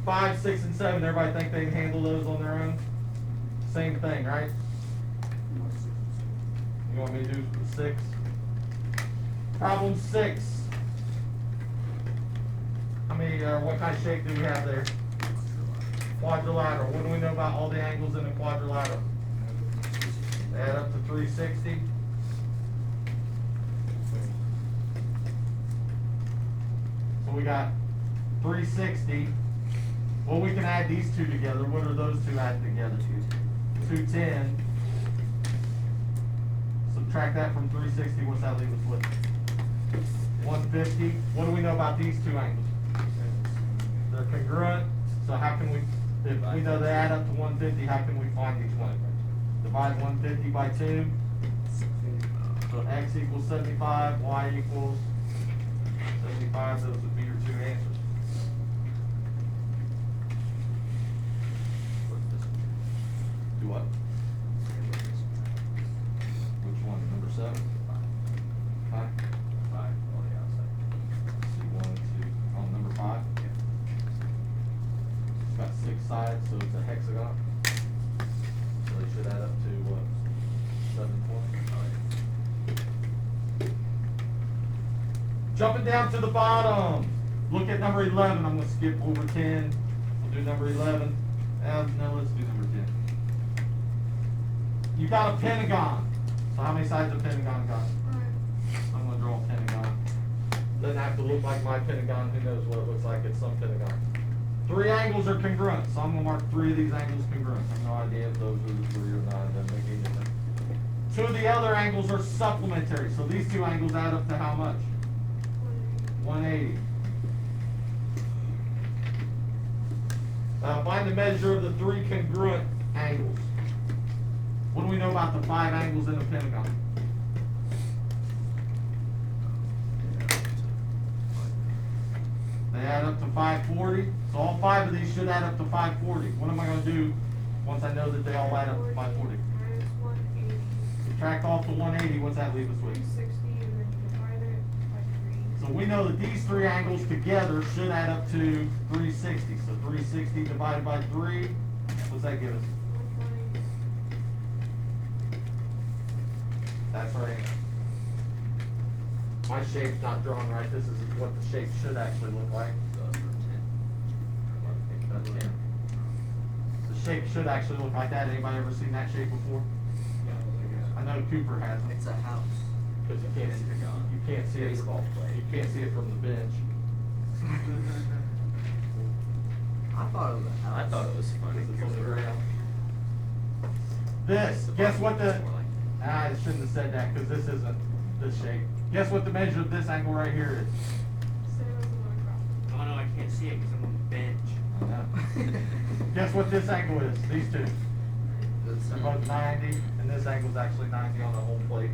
5, 6, and 7. Everybody think they can handle those on their own? Same thing, right? You want me to do 6? Problem 6. How many, what kind of shape do we have there? Quadrilateral. What do we know about all the angles in a quadrilateral? Add up to 360. So we got 360. Well, we can add these two together. What are those two added together? 210. Subtract that from 360. What's that leave us with? 150. What do we know about these two angles? They're congruent. So how can we, if we know they add up to 150, how can we find each one? Divide 150 by 2. So x equals 75, y equals 75. Those would be your two answers. Do what? Which one? Number 7? 5? 5 on the outside. See 1 and 2. On number 5? Yeah. It's got 6 sides, so it's a hexagon. So they should add up to what? 720. Jumping down to the bottom. Look at number 11. I'm going to skip over 10. We'll do number 11. No, let's do number 10. You got a pentagon. So how many sides of a pentagon got? I'm going to draw a pentagon. Doesn't have to look like my pentagon. Who knows what it looks like? It's some pentagon. 3 angles are congruent, so I'm going to mark 3 of these angles congruent. I have no idea if those are the 3 or not. It doesn't make any difference. 2 of the other angles are supplementary, so these 2 angles add up to how much? 180. Find the measure of the 3 congruent angles. What do we know know about the 5 angles in the pentagon? They add up to 540. So all 5 of these should add up to 540. What am I going to do once I know that they all add up to 540? Minus 180. Subtract off the 180. What's that leave us with? 360, and then divide it by 3. So we know that these 3 angles together should add up to 360. So 360 divided by 3, what's that give us? 120. That's right. My shape's not drawn right. This is what the shape should actually look like. That's 10. The shape should actually look like that. Anybody ever seen that shape before? I know Cooper has. It's a house. Because you can't see it. Baseball play. You can't see it from the bench. I thought it was a house. I thought it was funny. It's on the ground. This. Guess what the? I shouldn't have said that because this isn't this shape. Guess what the measure of this angle right here is? Same as the one across. Oh no, I can't see it because I'm on the bench. I know. Guess what this angle is? These two. That's They're both 90, and this angle's actually 90 on the home plate.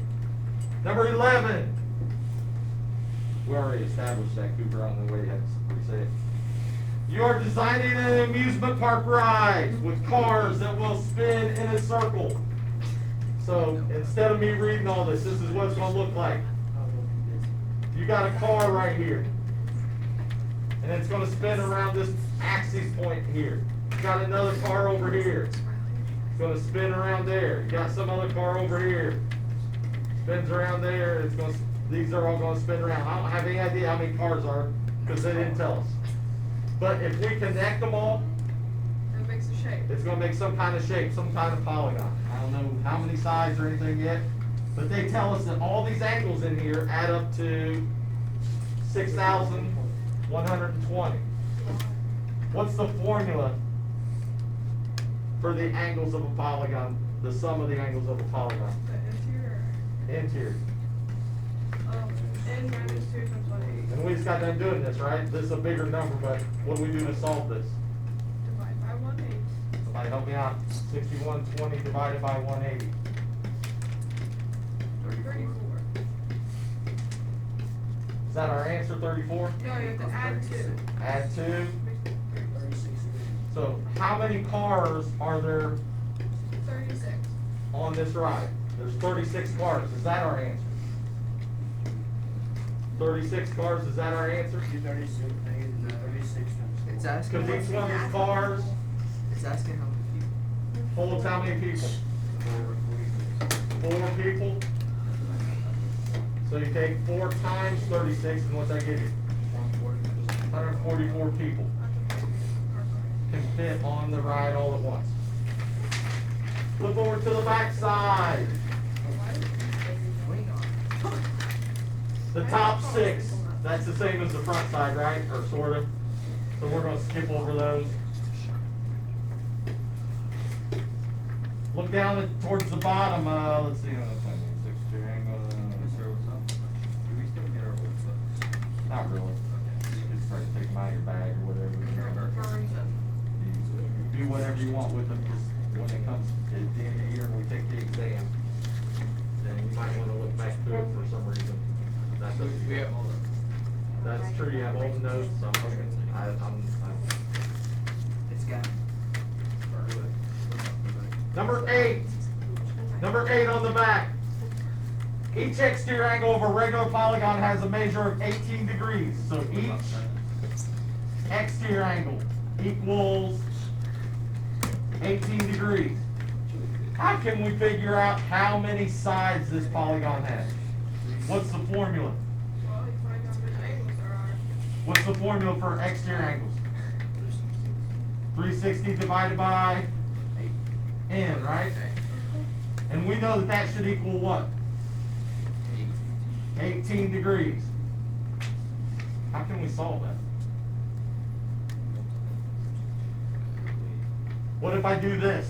Number 11. We already established that, Cooper. I don't know where you have to say it. You are designing an amusement park ride with cars that will spin in a circle. So instead of me reading all this, this is what it's going to look like. You got a car right here. And it's going to spin around this axis point here. You got another car over here. It's going to spin around there. You got some other car over here. Spins around there. It's going to, these are all going to spin around. I don't have any idea how many cars are because they didn't tell us. But if we connect them all, It makes a shape. it's going to make some kind of shape, some kind of polygon. I don't know how many sides or anything yet, but they tell us that all these angles in here add up to 6,120. What's the formula for the angles of a polygon, the sum of the angles of a polygon? The interior. Interior. N minus 2 times 180. And we just got done doing this, right? This is a bigger number, but what do we do to solve this? Divide by 180. Somebody help me out. 6120 divided by 180. 34. Is that our answer, 34? No, you have to add 2. Add 2. Makes it 34. So how many cars are there 36. on this ride? There's 36 cars. Is that our answer? 36 cars, is that our answer? 36 times. It's asking. Because each one of these cars It's asking how many people. holds how many people? 4 people. So you take 4 times 36, and what's that give you? 144 people can fit on the ride all at once. Flip over to the back side. Wait on. The top 6, that's the same as the front side, right? Or sort of. So we're going to skip over those. Look down towards the bottom. Let's see. 6 triangle. Do we still get our old books? Not really. Just try to take them out of your bag or whatever. Burns them. You do whatever you want with them. Just when it comes at the end of the year and we take the exam, then you might want to look back to it for some reason. That's We have all the. That's true. You have all the notes. I'm hoping. It's got. Number 8. Number 8 on the back. Each exterior angle of a regular polygon has a measure of 18 degrees. So each exterior angle equals 18 degrees. How can we figure out how many sides this polygon has? What's the formula? Well, you find out which angles there are. What's the formula for exterior angles? 360 divided by n, right? And we know that that should equal what? 18 degrees. How can we solve that? What if I do this?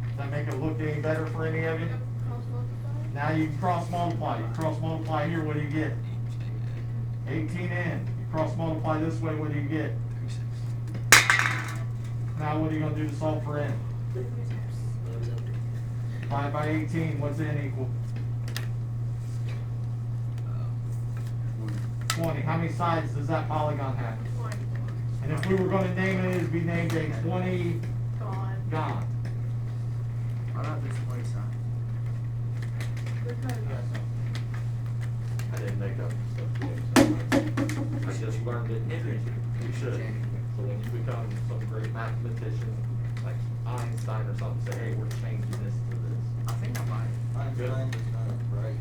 Does that make it look any better for any of you? Yep, cross multiply. Now you can cross multiply. You cross multiply here, what do you get? 18n. You cross multiply this way, what do you get? Now what are you going to do to solve for n? 5 by 18, what's n equal? 20. How many sides does that polygon have? 24. And if we were going to name it, it'd be named a 20 Gone. gon. Why not just 20 signs? Because I didn't make up stuff. I just learned it. You should. So when you become some great mathematician, like Einstein or something, say, hey, we're changing this to this. I think I might. Good. Right.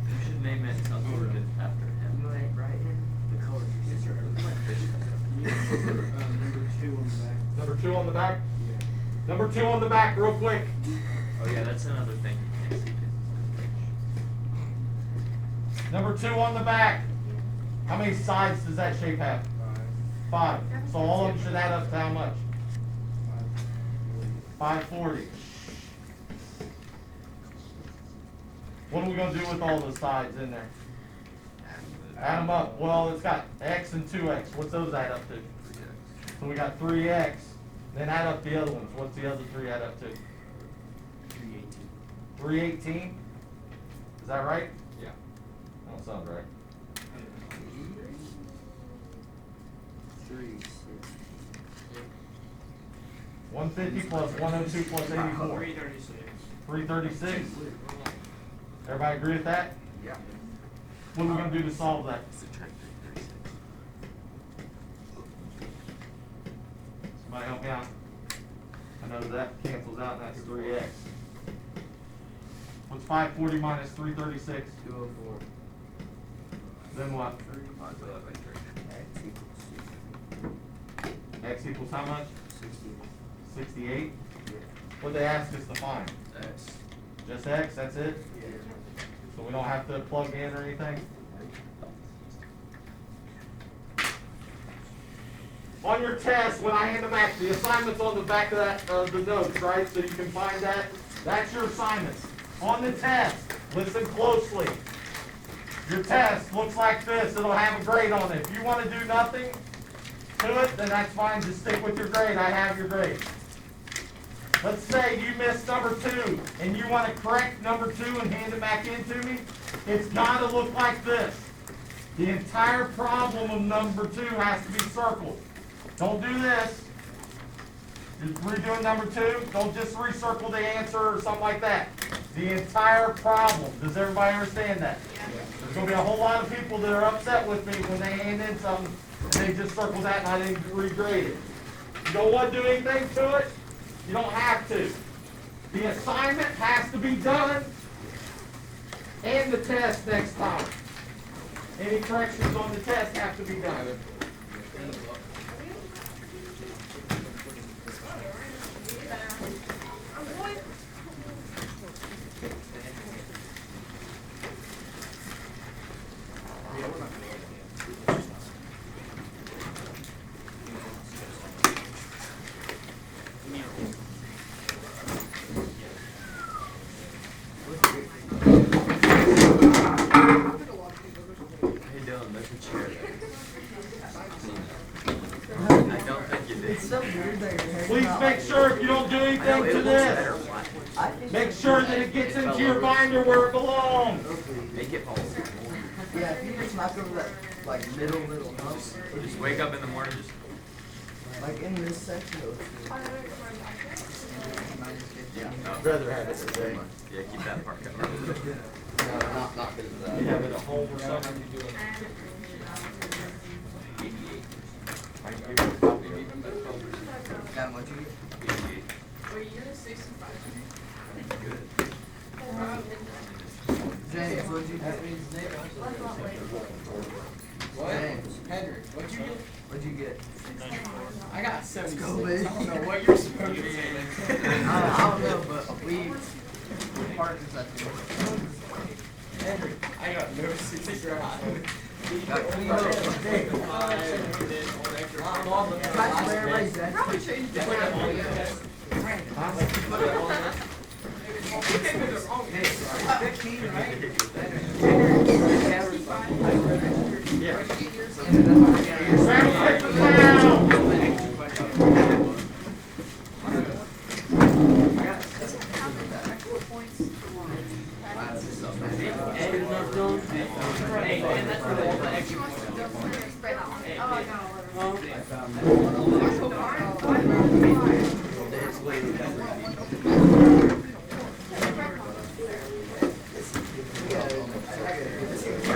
You should name it some sort of after him. You ain't right in the color. Yes, sir. Number 2 on the back. Number 2 on the back? Yeah. Number 2 on the back, real quick. Oh yeah, that's another thing you can't see. 'Cause Number 2 on the back. How many sides does that shape have? 5. So all of them should add up to how much? 540. What are we going to do with all the sides in there? Add them up. Well, it's got x and 2x. What's those add up to? So we got 3x. Then add up the other ones. What's the other 3 add up to? 318? Is that right? Yeah. Don't sound right. 3, 6. 150 plus 102 plus 84. 336. 336? Everybody agree with that? Yeah. What are we going to do to solve that? Subtract 336. Somebody help me out. I know that cancels out and that's 3x. What's 540 minus 336? 204. Then what? Divide by 3. X equals 60. X equals how much? 60. 68? Yeah. What'd they ask us to find? X. Just X, that's it? Yeah. So we don't have to plug in or anything? On your test, when I hand them back, the assignment's on the back of that, the notes, right? So you can find that. That's your assignments. On the test, listen closely. Your test looks like this. It'll have a grade on it. If you want to do nothing to it, then that's fine. Just stick with your grade. I have your grade. Let's say you missed number 2 and you want to correct number 2 and hand it back in to me. It's got to look like this. The entire problem of number 2 has to be circled. Don't do this. Just redoing number 2. Don't just recircle the answer or something like that. The entire problem. Does everybody understand that? There's going to be a whole lot of people that are upset with me when they hand in something and they just circle that and I didn't regrade it. You don't want to do anything to it? You don't have to. The assignment has to be done and the test next time. Any corrections on the test have to be done. Hey Dylan, there's a chair there. I don't think you did. It's so weird that your hair's Please not make like sure if you don't do I know, anything it to looks better this, black. I think make so. sure that it gets into your binder where it belongs. Make it whole. Yeah, if you just knock over that, like, middle little hump, Just wake up in the morning, just like, in this section, it'll yeah. I'd rather have it today. Yeah, keep that part covered. not good as You have it at home or something? I can give you a copy of it. That much you get? James, what'd you get? James, Henry, what'd you get? what'd you get? I got 76. go, I baby. don't know what you're supposed to say. I don't know, but we partners, I think. Henry, I got no 60 drive. Got cleaned up. Catch everybody's desk. Probably changed it.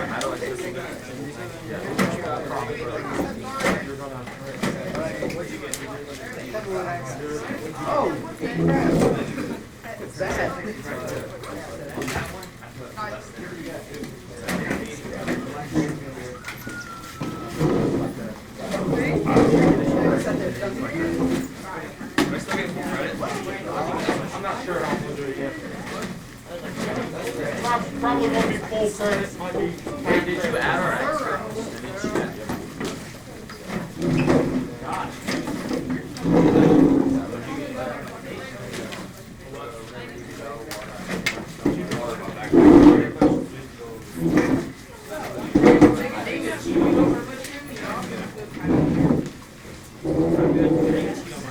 How do I do this? I'm not sure how I'm gonna do it yet. Probably won't be full credit, might be. Hey, did you add or extra?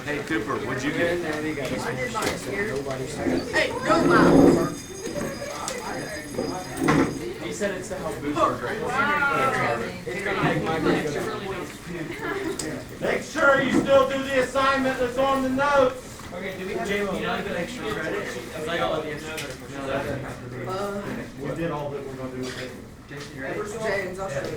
Hey Cooper, what'd you get? Hey, go loud. He said it's to help boost our grades. Make sure you still do the assignment that's on the notes. Okay, do we have an extra credit? Cause I got all the extra credit. We did all that we're gonna do with it. Jason, you ready? James, I'll show you.